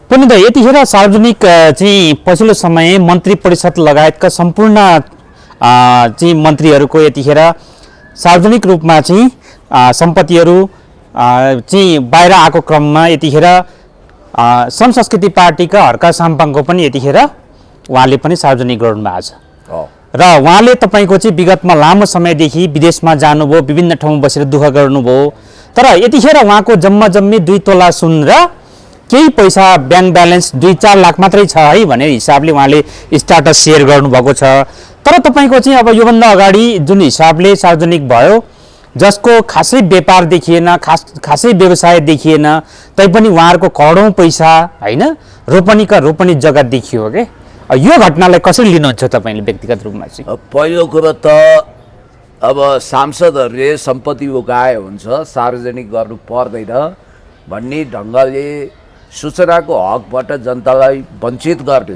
पुनः यतिखेर सार्वजनिक चाहिँ पछिल्लो समय मन्त्री परिषद लगायतका सम्पूर्ण चाहिँ मन्त्रीहरूको यतिखेर सार्वजनिक रूपमा चाहिँ सम्पत्तिहरू चाहिँ बाहिर आएको क्रममा यतिखेर सम संस्कृति पार्टीका हर्का साम्पाङको पनि यतिखेर उहाँले पनि सार्वजनिक गर्नुभएको छ र उहाँले तपाईको चाहिँ विगतमा लामो समयदेखि विदेशमा जानुभयो, विभिन्न ठाउँमा बसेर दुःख गर्नुभयो, तर यतिखेर उहाँको जम्मा जम्मी 2 तोला सुन र केही पैसा ब्याङ्क ब्यालेन्स 2-4 लाख मात्रै छ है भन्ने हिसाबले उहाँले स्ट्याटस सेयर गर्नुभएको छ। तर तपाईको चाहिँ अब योभन्दा अगाडि जुन हिसाबले सार्वजनिक भयो, जसको खासै व्यापार देखिएन, खासै व्यवसाय देखिएन, तैपनि उहाँहरूको करोडौँ पैसा हैन रोपनीका रोपनी जग्गा देखियो के। यो घटनालाई कसरी लिनुहुन्छ तपाईले व्यक्तिगत रूपमा चाहिँ? पहिलो कुरो त अब सांसदहरूले सम्पत्ति उगाए हुन्छ, सार्वजनिक गर्नु पर्दैन भन्ने ढङ्गले सूचनाको हकबाट जनतालाई वञ्चित गर्ने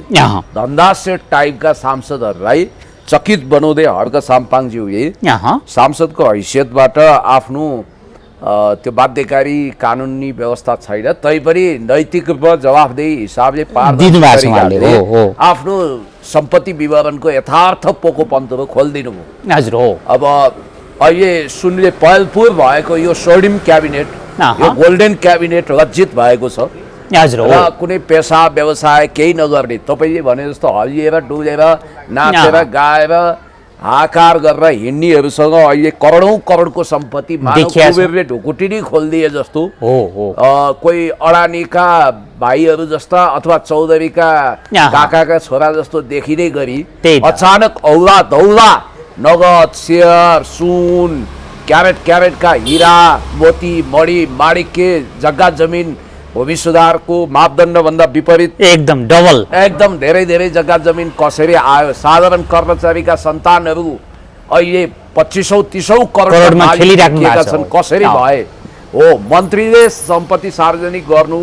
धन्दा सेट टाइपका सांसदहरूलाई चकित बनाउँदै हर्क साम्पाङज्यूले सांसदको हैसियतबाट आफ्नो त्यो बाध्यकारी कानुनी व्यवस्था छैन, तैपनि नैतिक रूपमा जवाफदेही हिसाबले आफ्नो सम्पत्ति विवरणको यथार्थ पोकोपन्तहरू खोलिदिनु भयो। हजुर हो। अब अहिले सुनले पहलपुर भएको यो स्वर्णिम क्याबिनेट, यो गोल्डन क्याबिनेट लज्जित भएको छ र कुनै पेसा व्यवसाय केही नगर्ने, तपाईँले भने जस्तो हल्लिएर डुलेर नाचेर गाएर हाकार गरेर हिँड्नेहरूसँग अहिले करोडौँ करोडको सम्पत्ति कुबेरले ढुकुटी खोलिदिए जस्तो, कोही अडानीका भाइहरू जस्ता अथवा चौधरीका काकाका छोरा जस्तो देखिने गरी अचानक औला दौला नगद सेयर सुन क्यारेट क्यारेटका हिरा मोती मणि माणिक्य जग्गा जमिन भूमि सुधारको मापदण्डभन्दा विपरीत एकदम डबल एकदम धेरै धेरै जग्गा जमिन कसरी आयो? साधारण कर्मचारीका सन्तानहरू अहिले 2500-3000 करोडमा खेलिराखेका छन्, कसरी भए हो? मन्त्रीले सम्पत्ति सार्वजनिक गर्नु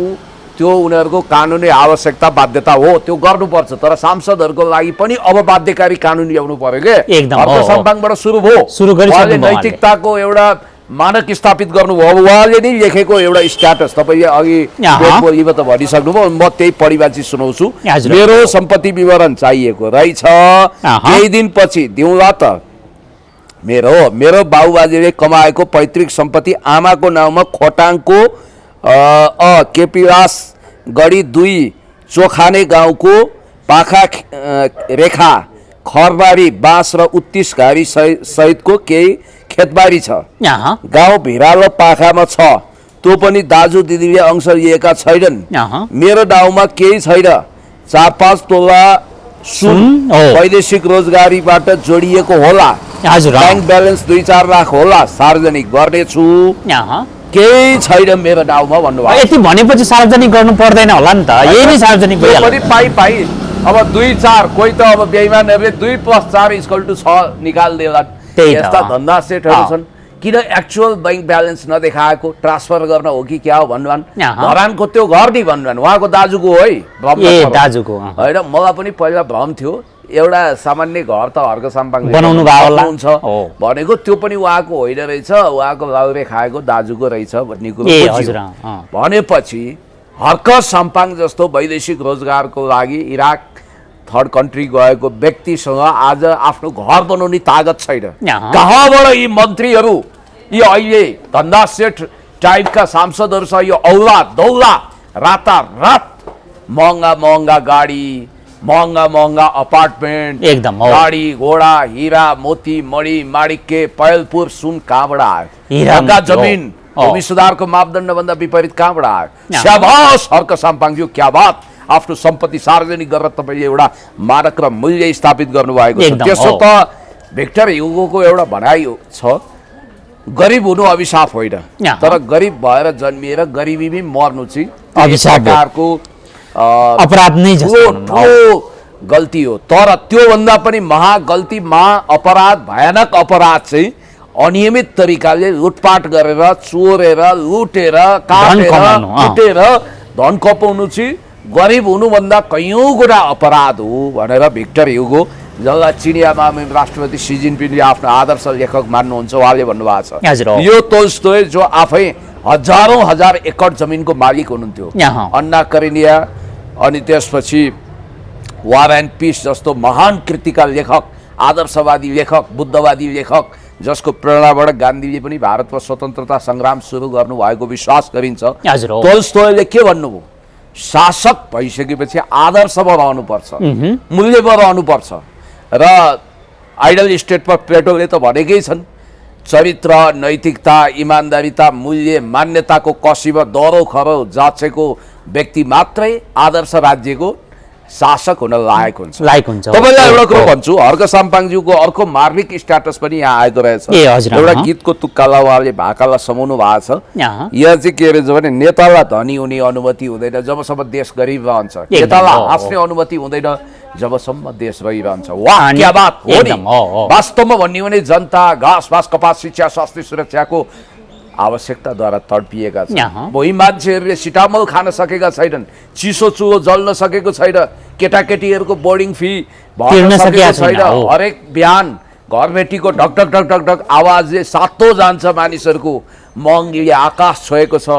त्यो उनीहरूको कानुनी आवश्यकता बाध्यता हो, त्यो गर्नुपर्छ, तर सांसदहरूको लागि पनि अब बाध्यकारी कानुन ल्याउनु पर्यो के। हर्क साम्पाङबाट सुरु भयो, नैतिकताको एउटा मानक स्थापित गर्नुभयो। उहाँले नै लेखेको एउटा स्ट्याटस तपाईँले अघि बोलीमा त भनिसक्नुभयो, म त्यही परिभाषित सुनाउँछु। मेरो सम्पत्ति विवरण चाहिएको रहेछ, केही दिनपछि दिउँला त। मेरो बाबुबाजेले कमाएको पैतृक सम्पत्ति आमाको नाउँमा खोटाङको केपिलास गढी 2 चोखाने गाउँको पाखा रेखा खरबारी बाँस र उत्तिस घारी सहितको केही खेतबारी छ। गाउँ भिरालो पाखामा छ, त्यो पनि दाजु दिदीले अंश लिएका छैनन्। मेरो नाउँमा केही छैन, 4-5 तोला सुन वैदेशिक रोजगारीबाट जोडिएको होला, ब्याङ्क ब्यालेन्स 2-4 लाख होला, सार्वजनिक गर्नेछु, केही छैन मेरो नाउँमा भन्नुभयो। यति भनेपछि सार्वजनिक गर्नु पर्दैन होला नि त, यही नै सार्वजनिक पाइ अब 2-4 कोही त अब बेइमानहरूले 2 + 4 = 6 निकाल्देला। यस्ता धन्दा सेटहरू छन्, किन एक्चुअल ब्याङ्क ब्यालेन्स नदेखाएको ट्रान्सफर गर्न हो कि क्या हो भन्नुभन्। धरानको त्यो घर नि भन्नुभन्, उहाँको दाजुको हो है, दाजुको होइन। मलाई पनि पहिला भ्रम थियो, एउटा सामान्य घर त हर्क साम्पाङ बनाउनु हुन्छ भनेको, त्यो पनि उहाँको होइन रहेछ, उहाँको लाउरे खाएको दाजुको रहेछ भन्ने कुरो भनेपछि हर्क साम्पाङ जस्तो वैदेशिक रोजगारको लागि इराक थर्ड कन्ट्री गएको व्यक्तिसँग आज आफ्नो घर बनाउने तागत छैन। कहाँबाट यी मन्त्रीहरू, यी अहिले धन्दा सेठ टाइपका सांसदहरूसँग यो औला दौला रातारात महँगा महँगा गाडी, महँगा महँगा अपार्टमेन्ट, एकदम गाडी घोडा हिरा मोती मणि माणिक्य पहलपुर सुन कहाँबाट आयो? जग्गा जमिन भूमि सुधारको मापदण्डभन्दा विपरीत कहाँबाट आयो? शाबाश हर्क साम्पाङज्यू, क्या बात! आफ्नो सम्पत्ति सार्वजनिक गरेर तपाईँले एउटा मानक र मूल्य स्थापित गर्नुभएको छ। त्यसो त भिक्टर ह्युगोको एउटा भनाइ छ, गरिब हुनु अभिशाप होइन, तर गरिब भएर जन्मिएर गरिबीमै मर्नु चाहिँ अभिशापको अपराध नै गल्ती हो। तर त्योभन्दा पनि महागल्ती, अपराध, भयानक अपराध चाहिँ अनियमित तरिकाले लुटपाट गरेर चोरेर लुटेर काटेर धन कपाउनु चाहिँ गरिब हुनुभन्दा कैयौँ गुणा अपराध हो भनेर भिक्टर ह्युगो, जसलाई चिनिया महामहिम राष्ट्रपति सी जिनपिङले आफ्नो आदर्श लेखक मान्नुहुन्छ, उहाँले भन्नुभएको छ। यो तोल्स्टोय जो आफै हजारौं हजार एकड जमिनको मालिक हुनुहुन्थ्यो, अन्ना करेनिया अनि त्यसपछि वार एन्ड पिस जस्तो महान कृतिका लेखक, आदर्शवादी लेखक, बुद्धवादी लेखक जसको प्रेरणाबाट गान्धीले पनि भारतमा स्वतन्त्रता सङ्ग्राम सुरु गर्नुभएको विश्वास गरिन्छ। टोल्स्टोयले के भन्नुभयो? शासक भइसकेपछि आदर्शमा रहनुपर्छ, मूल्यमा रहनुपर्छ। र आइडल स्टेटमा प्लेटोले त भनेकै छन्, चरित्र, नैतिकता, इमान्दारिता, मूल्य, मान्यताको कसीमा दरो खरो जाँचेको व्यक्ति मात्रै आदर्श राज्यको शासक हुन लायक हुन्छ। तपाईँलाई एउटा कुरो भन्छु, हर्क साम्पाङज्यूको अर्को मार्मिक स्ट्याटस पनि यहाँ आएको रहेछ। एउटा गीतको तुक्कालाई उहाँले भाकालाई समाउनु भएको छ। यहाँ चाहिँ के रहेछ भने, नेतालाई धनी हुने अनुमति हुँदैन जबसम्म देश गरिब रहन्छ, नेतालाई हाँस्ने अनुमति हुँदैन जबसम्म देश रहिरहन्छ। वाह, क्या बात हो नि। वास्तवमा भन्ने भने जनता घाँस बाँस कपास शिक्षा स्वास्थ्य सुरक्षाको आवश्यकताद्वारा तडपिएका छन्। भोइ मान्छेहरूले सिटामल खान सकेका छैनन्, चिसो चुलो जल्न सकेको छैन, केटाकेटीहरूको बोर्डिङ फी भर्न सकेको छैन। हरेक बिहान घरबेटीको ढक ढक ढक ढक ढक आवाजले सातो जान्छ मानिसहरूको। महँगीले आकाश छोएको छ,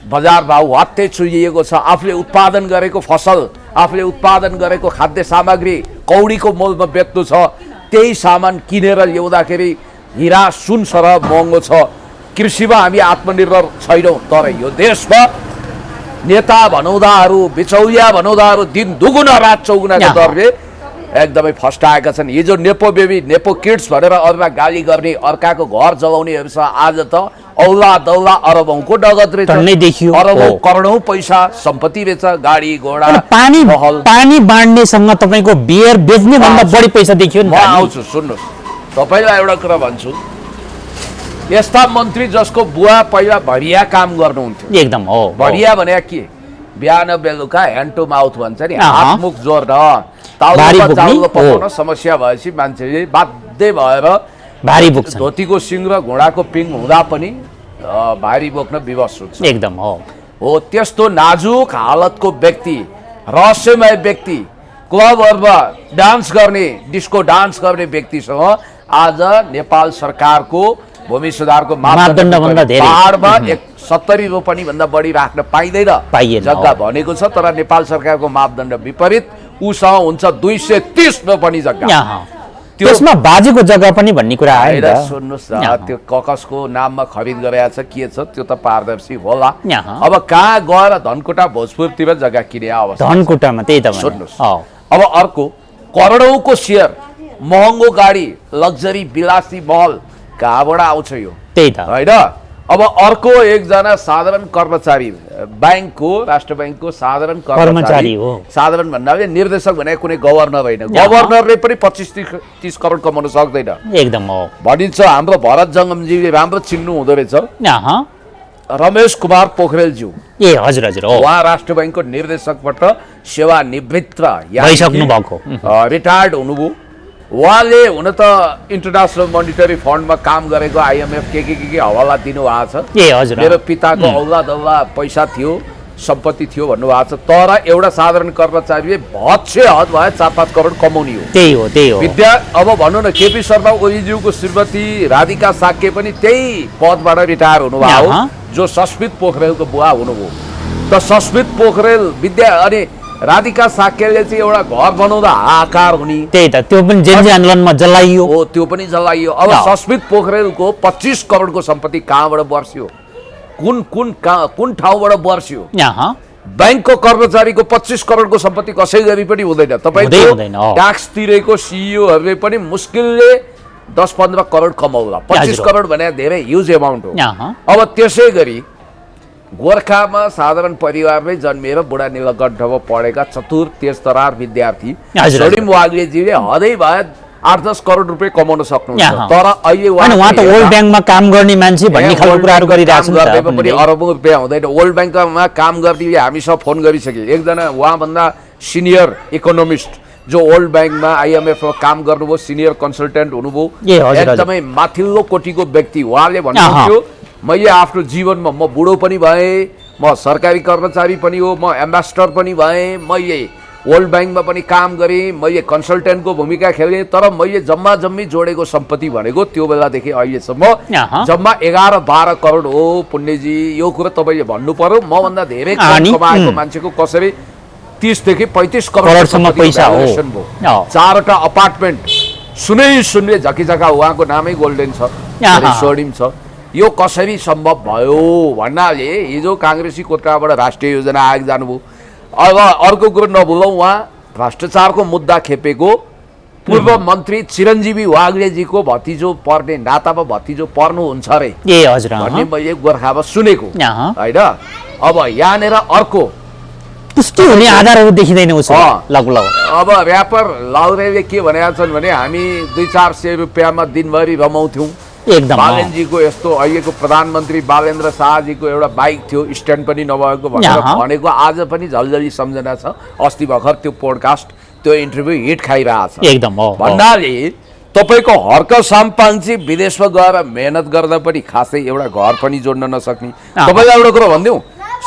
बजार भाउ हत्ते छुइएको छ। आफूले उत्पादन गरेको फसल, आफूले उत्पादन गरेको खाद्य सामग्री कौडीको मोलमा बेच्नु छ। त्यही सामान किनेर ल्याउँदाखेरि हिरा सुन सरह महँगो छ। कृषिमा हामी आत्मनिर्भर छैनौँ। तर यो देशमा नेता भनौँदाहरू, बिचौलिया भनौँदाहरू दिन दुगुना रात चौगुनाको दरले एकदमै फस्टाएका छन्। हिजो नेपो बेबी, नेपो किड्स भनेर अरूलाई गाली गर्ने, अर्काको घर जलाउनेहरूसँग आज त औला दौला अरबौँको नगद रहेछ, अरबौँ करोडौँ पैसा सम्पत्ति रहेछ, गाडी घोडा, पानी बाँड्नेसँग तपाईँको बियर बेच्ने भन्दा बढी पैसा देखियो नि। म आउँछु, सुन्नुहोस्, तपाईँलाई एउटा कुरा भन्छु। यस्ता मन्त्री जसको बुवा पहिला भरिया काम गर्नुहुन्थ्यो, एकदम हो, भरिया भने के, बिहान बेलुका ह्यान्ड टु माउथ भन्छ नि, हात मुख जोर्न, चाउलो पकाउन समस्या भएपछि मान्छेले बाध्य भएर भारी बोक्छ। धोतीको सिङ र घोडाको पिङ हुँदा पनि भारी बोक्न विवश हुन्छ। एकदम हो त्यस्तो नाजुक हालतको व्यक्ति, रहस्यमय व्यक्ति, क्लबहरूमा डान्स गर्ने, डिस्को डान्स गर्ने व्यक्तिसँग आज नेपाल सरकारको भूमि सुधारको मापदण्डभन्दा धेरै पहाडमा 70 रोपनी भन्दा बढी राख्न पाइँदैन जग्गा भनेको छ। तर नेपाल सरकारको मापदण्ड विपरीत, उसँग हुन्छ 230 रोपनी जग्गा। त्यसमा बाजेको जग्गा पनि भन्ने कुरा आयो। सुन्नुहोस् न, त्यो ककसको नाममा खरिद गरेको छ, के छ त्यो त पारदर्शी होला। अब कहाँ गएर धनकुटा भोजपुरतिर जग्गा किने अवस्था, धनकुटामा त्यही त सुन्नुहोस्। अब अर्को करोडौँको सेयर, महँगो गाडी, लग्जरी विलासी महल कहाँबाट आउँछ यो? त्यही त होइन। अब अर्को एकजना साधारण कर्मचारी, ब्याङ्कको, राष्ट्र ब्याङ्कको साधारण कर्मचारी हो। साधारण भन्नाले निर्देशक भने कुनै गभर्नर होइन, गभर्नरले पनि 25-30 करोड कमाउन सक्दैन। एकदम हो भनिन्छ। हाम्रो भरत जङ्गमजीले राम्रो चिन्नु हुँदो रहेछ, रमेश कुमार पोखरेलज्यू। ए हजुर हजुर, उहाँ राष्ट्र ब्याङ्कको निर्देशकबाट सेवानिवृत्त भइसक्नु भएको, रिटायर्ड हुनुभयो। उहाँले हुन त इन्टरनेसनल मोनिटरी फन्डमा काम गरेको, IMF के हवाला दिनुभएको छ। ए हजुर, मेरो पिताको औला दौला पैसा थियो, सम्पत्ति थियो भन्नुभएको छ। तर एउटा साधारण कर्मचारीले भत्से हद भए 4-5 करोड कमाउने हो। त्यही हो त्यही हो। विद्या अब भनौँ न, केपी शर्मा ओलीज्यूको श्रीमती राधिका साक्य पनि त्यही पदबाट रिटायर हुनुभयो, जो सस्मित पोखरेलको बुवा हुनुभयो। त सस्मित पोखरेल विद्या अनि राधिका साक्यले चाहिँ एउटा घर बनाउँदा हाहाकार हुने, त्यही त, त्यो पनि जनजी आन्दोलनमा जलाइयो। हो, त्यो पनि जलाइयो। अब सस्मित पोखरेलको 25 करोडको सम्पत्ति कहाँबाट बर्स्यो? कुन ठाउँबाट बर्स्यो? ब्याङ्कको कर्मचारीको 25 करोडको सम्पत्ति कसै गरी पनि हुँदैन। तपाईँको ट्याक्स तिरेको सिइओहरूले पनि मुस्किलले 10-15 करोड कमाउला। 25 करोड भने धेरै ह्युज एमाउन्ट हो। अब त्यसै गरी गोर्खामा साधारण परिवारमै जन्मिएर बुढा नीलकण्ठमा पढेका चतुर तेज तरार विद्यार्थी छोडिम वाग्लेजीले हदै भए 8-10 करोड रुपियाँ कमाउन सक्नुहुन्छ। तर अहिले उहाँ त ओल्ड ब्याङ्कमा काम गर्ने मान्छे भन्ने खालको कुराहरू गरिरहेको छ। पनि अरबौँ रुपियाँ हुँदैन। ओल्ड ब्याङ्कमा काम गर्नेले हामीसँग फोन गरिसके, एकजना उहाँभन्दा सिनियर इकोनोमिस्ट जो ओल्ड ब्याङ्कमा IMF मा काम गर्नुभयो, सिनियर कन्सल्टेन्ट हुनुभयो, एकदमै माथिल्लो कोटीको व्यक्ति। उहाँले भन्नुहुन्थ्यो, मैले आफ्नो जीवनमा म बुढो पनि भएँ, म सरकारी कर्मचारी पनि हो, म एम्बेसडर पनि भएँ, मैले वर्ल्ड ब्याङ्कमा पनि काम गरेँ, मैले कन्सल्टेन्टको भूमिका खेलेँ। तर मैले जम्मा जम्मी जोडेको सम्पत्ति भनेको त्यो बेलादेखि अहिलेसम्म जम्मा 11-12 करोड हो। पुण्यजी, यो कुरो तपाईँले भन्नु पर्यो। मभन्दा धेरै कमाएको मान्छेको कसरी 30 देखि 35 करोडसम्म पैसा हो। भयो। 4वटा अपार्टमेन्ट सुनै झकिझका उहाँको नामै गोल्डेन छ, स्वर्णिम छ। यो कसरी सम्भव भयो भन्नाले हिजो काङ्ग्रेसी कोत्राबाट राष्ट्रिय योजना आयोग जानुभयो। अब अर्को कुरो नभुलौँ, उहाँ भ्रष्टाचारको मुद्दा खेपेको पूर्व मन्त्री चिरञ्जीवी वाग्लेजीको भतिजो पर्ने, नातामा भतिजो पर्नुहुन्छ अरे भन्ने मैले गोर्खामा सुनेको होइन। अब यहाँनिर अर्को पुष्टि हुने आधारहरू देखिँदैन। अब ऱ्यापर लाउरेले के भनेका छन् भने हामी 200-400 रुपियाँमा दिनभरि रमाउँथ्यौँ। एकदम बालेनजीको यस्तो अहिलेको प्रधानमन्त्री बालेन्द्र शाहजीको एउटा बाइक थियो, स्ट्यान्ड पनि नभएको भनेको आज पनि झलझली सम्झना छ। अस्ति भर्खर त्यो पोडकास्ट, त्यो इन्टरभ्यू हिट खाइरहेछ। भन्नाले तपाईँको हर्क साम्पाङजी विदेशमा गएर मेहनत गर्दा पनि खासै एउटा घर पनि जोड्न नसक्ने। तपाईँलाई एउटा कुरो भनिदिउँ,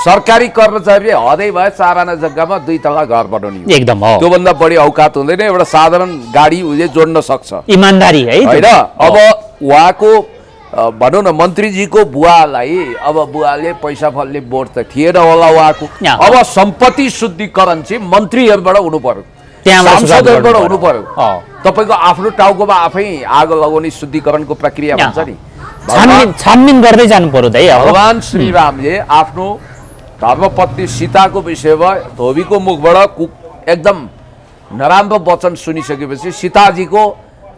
सरकारी कर्मचारीले हदै भए 4 आना जग्गामा 2 तला घर बनाउने हो। एकदम त्योभन्दा बढी औकात हुँदैन। एउटा साधारण गाडी उसले जोड्न सक्छ, इमानदारी है होइन। अब उहाँको भनौँ न मन्त्रीजीको बुवालाई, अब बुवाले पैसा फल्ने बोर्ड त थिएन होला उहाँको। अब सम्पत्ति शुद्धिकरण चाहिँ मन्त्रीहरूबाट हुनु पर्यो, सांसदहरूबाट हुनु पर्यो। तपाईँको आफ्नो टाउकोमा आफै आगो लगाउने शुद्धिकरणको प्रक्रिया भन्छ नि, छानबिन गर्दै जानु पर्यो। भगवान श्रीरामले आफ्नो धर्मपत्नी सीताको विषयमा धोबीको मुखबाट एकदम नराम्रो वचन सुनिसकेपछि सीताजीको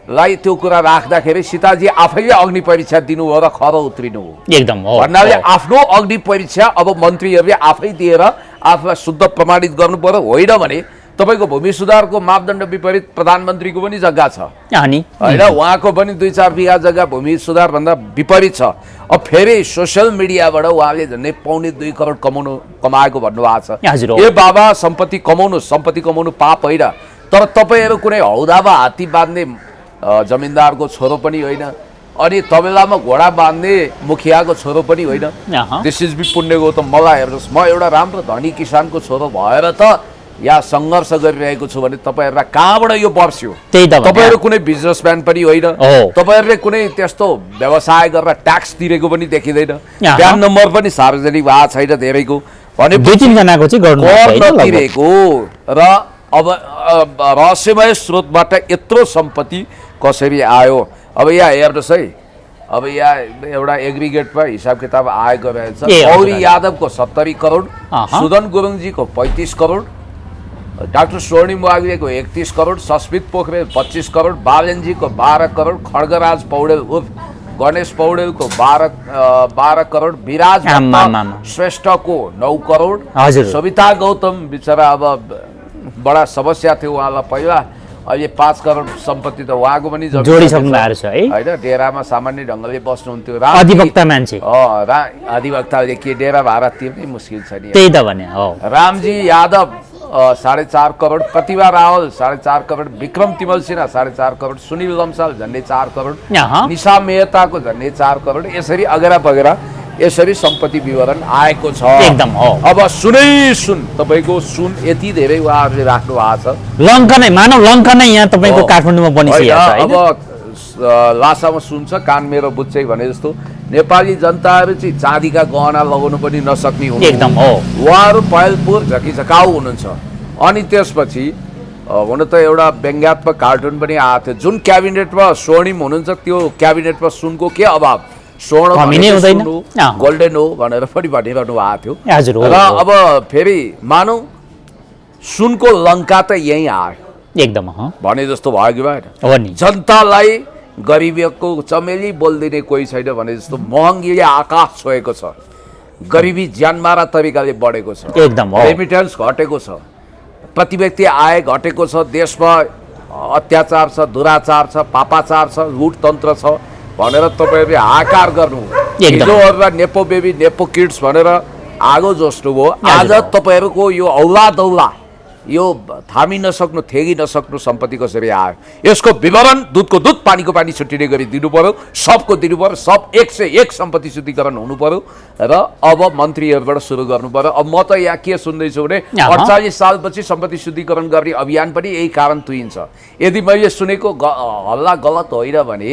लाई त्यो कुरा राख्दाखेरि सीताजी आफैले अग्नि परीक्षा दिनुभयो र खर उत्रिनु हो। एकदम भन्नाले आफ्नो अग्नि परीक्षा अब मन्त्रीहरूले आफै दिएर आफूलाई शुद्ध प्रमाणित गर्नु पर्यो। होइन भने तपाईँको भूमि सुधारको मापदण्ड विपरीत प्रधानमन्त्रीको पनि जग्गा छ होइन, उहाँको पनि 2-4 बिघा जग्गा भूमि सुधार भन्दा विपरीत छ। अब फेरि सोसियल मिडियाबाट उहाँले झन्डै 2.25 करोड कमाएको भन्नुभएको छ। ए बाबा, सम्पत्ति कमाउनु पाप होइन, तर तपाईँहरू कुनै हौदामा हात्ती बाँध्ने जमिनदारको छोरो पनि होइन, अनि तबेलामा घोडा बाँध्ने मुखियाको छोरो पनि होइन। दिस इज बी पुण्यको त मलाई हेर्नुहोस्, म एउटा राम्रो धनी किसानको छोरो भएर त यहाँ सङ्घर्ष गरिरहेको छु भने तपाईँहरूलाई कहाँबाट यो बर्स्यो? तपाईँहरू कुनै बिजनेसम्यान पनि होइन, तपाईँहरूले कुनै त्यस्तो व्यवसाय गरेर ट्याक्स तिरेको पनि देखिँदैन, प्यान नम्बर पनि सार्वजनिक भएको छैन धेरैको, भने 2-3 जनाको चाहिँ नतिरेको। र अब रहस्यमय स्रोतबाट यत्रो सम्पत्ति कसरी आयो? अब यहाँ हेर्नुहोस् है, अब यहाँ एउटा एग्रिगेटमा हिसाब किताब आएको रहेछ। गौरी यादवको 70 करोड, सुदन गुरुङजीको 35 करोड, डाक्टर स्वर्णिम वाग्लेको 31 करोड, सस्मित पोखरेल 25 करोड, बालेनजीको 12 करोड, खड्गराज पौडेल उर्फ गणेश पौडेलको 12 करोड, विराज श्रेष्ठको 9 करोड, सविता गौतम बिचरा अब बडा समस्या थियो उहाँलाई पहिला, अहिले 5 करोड सम्पत्ति त उहाँको पनि जोडिसक्नु भएको छ है होइन। डेरामा सामान्य ढङ्गले बस्नुहुन्थ्यो, अधिवक्ता मान्छे, अधिवक्ताले के डेरा भाडा तिर्नै मुस्किल छ नि, त्यही त भने हो। रामजी यादव 4.5 करोड, प्रतिभा रावल 4.5 करोड, विक्रम तिमल सिन्हा 4.5 करोड, सुनिल लम्साल झन्डै 4 करोड, निशा मेहताको झन्डै 4 करोड, यसरी अगेरा बगेरा यसरी सम्पत्ति विवरण आएको छ। एकदम हो। अब सुन तपाईँको सुन यति धेरै उहाँहरूले राख्नु भएको छ, लङ्का नै मानव लङ्का नै यहाँ तपाईँको काठमाडौँमा बनिसकेको छ। अब लासामा सुन छ, कान मेरो बुझ्छै भने जस्तो नेपाली जनताहरू चाहिँ चाँदीका गहना लगाउनु पनि नसक्ने हुनु। एकदम हो। उहाँहरू पहेलपुर झकिझकाउ हुनुहुन्छ। अनि त्यसपछि हुन त एउटा व्यङ्ग्यात्मक कार्टुन पनि आएको थियो, जुन क्याबिनेटमा स्वर्णिम हुनुहुन्छ त्यो क्याबिनेटमा सुनको के अभाव, स्वर्ण गोल्डेन हो भनेर पनि भनिरहनु भएको थियो। र अब फेरि मानौ सुनको लङ्का त यहीँ आयो एकदम भने जस्तो भयो कि भएन? जनतालाई गरिबीको चमेली बोलिदिने कोही छैन भने जस्तो महँगीले आकाश छोएको छ, गरिबी ज्यानमारा तरिकाले बढेको छ, एकदम रेमिटेन्स घटेको छ, प्रति व्यक्ति आय घटेको छ, देशमा अत्याचार छ, दुराचार छ, पापाचार छ, लुटतन्त्र छ भनेर तपाईँहरूले हाकार गर्नु, हिजोहरूलाई नेपो बेबी नेपो किड्स भनेर आगो जोस्नुभयो। आज तपाईँहरूको यो औला यो थामी नसक्नु थेगी नसक्नु सम्पत्ति कसरी आयो यसको विवरण दुधको दुध पानीको पानी छुट्टिने गरी दिनु पर्यो, सबको दिनु पर्यो, सब 101 सम्पत्ति शुद्धिकरण हुनु पर्यो र अब मन्त्रीहरूबाट सुरु गर्नु पर्यो। अब म त यहाँ के सुन्दैछु भने 48 सालपछि सम्पत्ति शुद्धिकरण गर्ने अभियान पनि यही कारण तुइन्छ। यदि मैले सुनेको हल्ला गलत होइन भने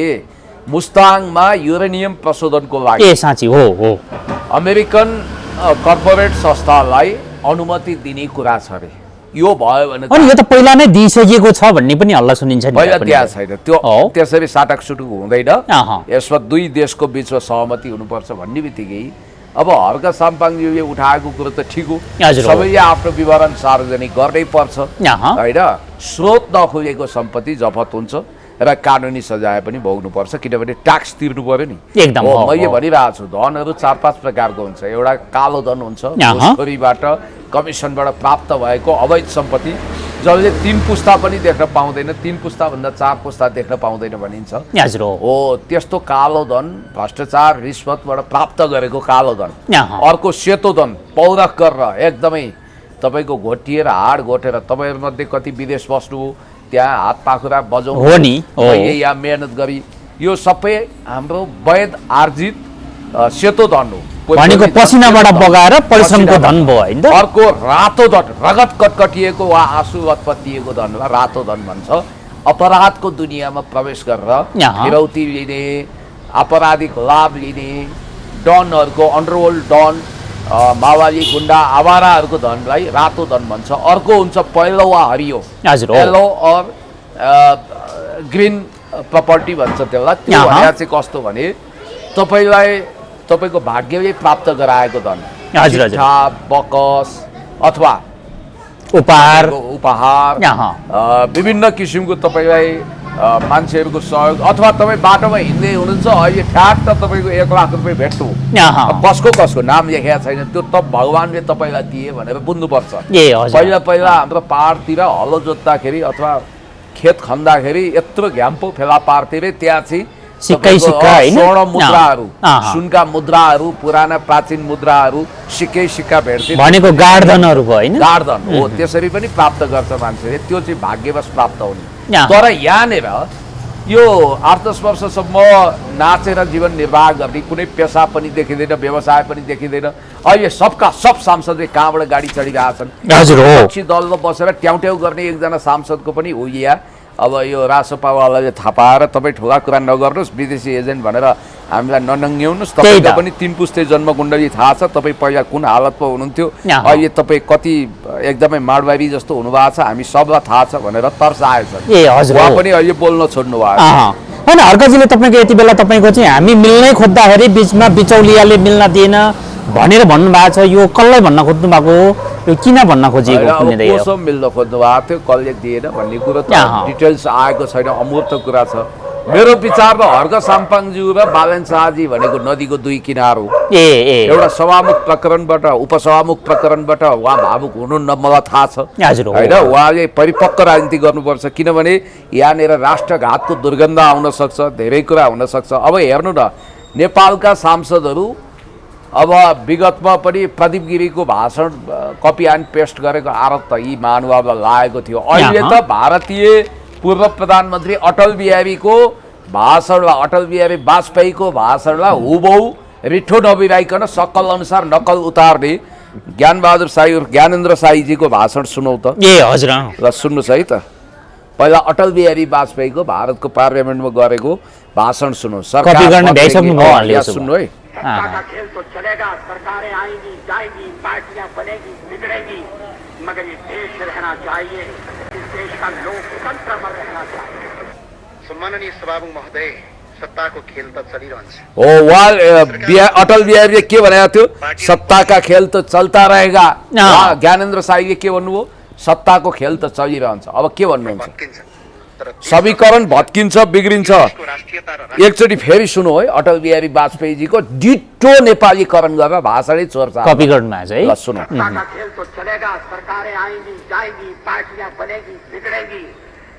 मुस्ताङमा युरेनियम प्रशोधनको लागि साँच्ची हो अमेरिकन कर्पोरेट संस्थालाई अनुमति दिने कुरा छ अरे। यो भयो भने अनि यो त पहिला नै दिइसकिएको छ भन्ने पनि हल्ला सुनिन्छ नि पहिला त्यहाँ छैन त्यो त्यसरी साटक सुटुक हुँदैन यसमा दुई देशको बिचमा सहमति हुनुपर्छ भन्ने बित्तिकै अब हर्क साम्पाङज्यूले उठाएको कुरो त ठिक हो सबैले आफ्नो विवरण सार्वजनिक गर्नै पर्छ होइन स्रोत नखोजेको सम्पत्ति जफत हुन्छ र कानुनी सजाय पनि भोग्नुपर्छ किनभने ट्याक्स तिर्नु पर्यो नि एकदम मैले भनिरहेको छु धनहरू 4-5 प्रकारको हुन्छ एउटा कालो धन हुन्छ घुसखोरीबाट कमिसनबाट प्राप्त भएको अवैध सम्पत्ति जसले 3 पुस्ता पनि देख्न पाउँदैन 3 पुस्ताभन्दा 4 पुस्ता देख्न पाउँदैन भनिन्छ हो त्यस्तो कालो धन भ्रष्टाचार रिश्वतबाट प्राप्त गरेको कालो धन अर्को सेतो धन पौरख गरेर एकदमै तपाईँको घोटिएर हाड घोटेर तपाईँहरूमध्ये कति विदेश बस्नु त्यहाँ हात पाखुरा बजाउनु यहाँ मेहनत गरी यो सबै हाम्रो वैध आर्जित सेतो धन हो भनेको पसिनाबाट बगाएर परिश्रमको धन भयो हैन अर्को रातो धन रगत कटकटिएको वा आँसु उत्पत्तिएको धन रातो धन भन्छ अपराधको दुनियाँमा प्रवेश गरेर फिरौती लिने आपराधिक लाभ लिने डनहरूको अन्डरवर्ल्ड डन माओवादी गुन्डा आवाराहरूको धनलाई रातो धन भन्छ अर्को हुन्छ पहेँलो वा हरियो येलो और ग्रीन प्रपर्टी भन्छ त्यसलाई त्यो भने चाहिँ कस्तो भने तपाईको भाग्यले प्राप्त गराएको धन चिट्ठा बकस अथवा उपहार विभिन्न किसिमको तपाईलाई मान्छेहरूको सहयोग अथवा तपाईँ बाटोमा हिँड्दै हुनुहुन्छ अहिले ठ्याक्क तपाईँको 1 लाख रुपियाँ भेट्नु कसको नाम लेखेको छैन त्यो त भगवान्ले तपाईँलाई दिए भनेर बुझ्नुपर्छ पहिला हाम्रो पहाडतिर हलो जोत्दाखेरि अथवा खेत खन्दाखेरि यत्रो घ्याम्पो फेला पार्थे त्यहाँ चाहिँ स्वर्ण मुद्राहरू सुनका मुद्राहरू पुराना प्राचीन मुद्राहरू सिक्का भेट्थे भनेको गार्डनहरू भयो हैन गार्डन हो त्यसरी पनि प्राप्त गर्छ मान्छेले त्यो चाहिँ भाग्यवश प्राप्त हुने तर यहाँनिर यो 8-10 वर्षसम्म नाचेर जीवन निर्वाह गर्ने कुनै पेसा पनि देखिँदैन व्यवसाय पनि देखिँदैन अहिले सबका सब सांसदले कहाँबाट गाडी चढिरहेछन् विपक्षी दलमा बसेर ट्याउट्याउ गर्ने एकजना सांसदको पनि हो यहाँ अब यो रासपावालाले थाहा पाएर तपाईँ ठुला कुरा नगर्नुहोस् विदेशी एजेन्ट भनेर हामीलाई ननङ्ग्याउनुहोस् तपाईँको पनि 3 पुस्ते जन्मकुण्डली थाहा छ तपाईँ पहिला कुन हालतमा हुनुहुन्थ्यो अहिले तपाईँ कति एकदमै माडवारी जस्तो हुनुभएको छ हामी सबलाई थाहा छ भनेर तर्साएछ उहाँ पनि अहिले बोल्न छोड्नु भयो होइन हर्कजीले तपाईँको यति बेला तपाईँको चाहिँ हामी मिल्नै खोज्दाखेरि बिचमा बिचौलियाले मिल्न दिएन भनेर भन्नुभएको छ यो कसलाई भन्न खोज्नु भएको यो किन भन्न खोजिएको कसो मिल्न खोज्नु भएको थियो कसले दिएन भन्ने कुरो त डिटेल्स आएको छैन अमूर्त कुरा छ मेरो विचारमा हर्क साम्पाङज्यू र बालन शाहजी भनेको नदीको 2 किनार हो एउटा सभामुख प्रकरणबाट उपसभामुख प्रकरणबाट उहाँ भावुक हुनुहुन्न मलाई थाहा छ होइन उहाँले परिपक्व राजनीति गर्नुपर्छ किनभने यहाँनिर राष्ट्रघातको दुर्गन्ध आउन सक्छ धेरै कुरा हुन सक्छ अब हेर्नु न नेपालका सांसदहरू अब विगतमा पनि प्रदीप गिरीको भाषण कपी एन्ड पेस्ट गरेको आरोप त यी महानुभावलाई लागेको थियो अहिले त भारतीय पूर्व प्रधानमन्त्री अटल बिहारीको भाषणलाई अटल बिहारी वाजपेयीको भाषणलाई हुबहु रिठो नबिराइकन सकल अनुसार नकल उतार्ने ज्ञानबहादुर साई ज्ञानेन्द्र साईजीको भाषण सुनौ त हजुर ल सुन्नुहोस् है त पहिला अटल बिहारी वाजपेयीको भारतको पार्लियामेन्टमा गरेको भाषण सुन्नुहोस् सुन्नु है का खेल तो चलेगा सरकारें आएंगी जाएंगी पार्टियां बनेगी बिगड़ेंगी मगर ये देश रहना चाहिए इस देश का लोकतंत्र अमर रहना चाहिए सम्माननीय सभामुख महोदय सत्ताको खेल त चलिरहन्छ अटल बिहारीले के भनेको थियो सत्ताका खेल त चल्ता रहेगा ज्ञानेन्द्र साईले के भन्नुभयो सत्ताको खेल त चलिरहन्छ अब के भन्नुहुन्छ समीकरण भत्किन्छ बिग्रिन्छ एकचोटि फेरि सुन्नु है अटल बिहारी वाजपेयीजीको डिटो नेपालीकरण गरेर भाषणै चोर्छ कपी गर्नुमा चाहिँ ल सुनौ खेल तो चलेगा सरकारें आएंगी जाएंगी पार्टियां बनेगी बिगड़ेगी